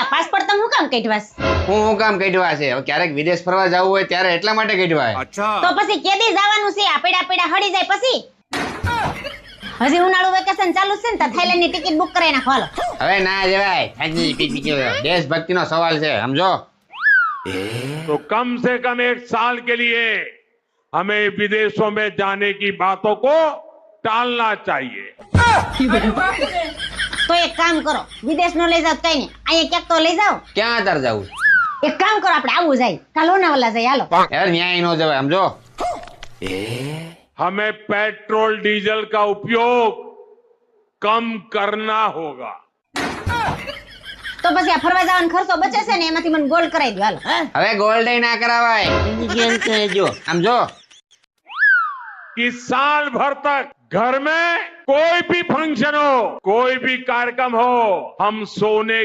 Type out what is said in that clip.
આ પાસપોર્ટ તમે હું કામ કાઢવાસ? હું કામ કાઢવા છે? હવે ક્યારેક વિદેશ ફરવા જવું હોય ત્યારે એટલા માટે કાઢવા. તો પછી કેદી જવાનું છે? આ પેડા પેડા હળી જાય પછી હજી ઉનાળુ વેકેશન ચાલુ છે ને તો થાઈલેન્ડ ની ટિકિટ બુક કરાવી નાખો. હાલો હવે ના જવાય, દેશભક્તિનો સવાલ છે, સમજો. तो कम से कम 1 साल के लिए हमें विदेशों में जाने की बातों को टालना चाहिए. તો એક કામ કરો, વિદેશ નો લઈ જાવ કઈ નહીં, અહીંયા ક્યાંક તો લઈ જાવ. ક્યાં તાર જવું? એક કામ કરો, આપણે આવું જાય કાલ લોનાવાલા જાય. હાલો યાર ન્યાય નો જવાય, સમજો. हमें पेट्रोल डीजल का उपयोग कम करना होगा. તો પછી આ ફરવા જવાનો ખર્ચો બચે છે ને એમાંથી મને ગોલ્ડ કરાવી દો. હાલો હવે ગોલ્ડ ના કરાવાય, સમજો. कि साल भर तक घर में कोई भी फंक्शन हो, कोई भी कार्यक्रम हो, हम सोने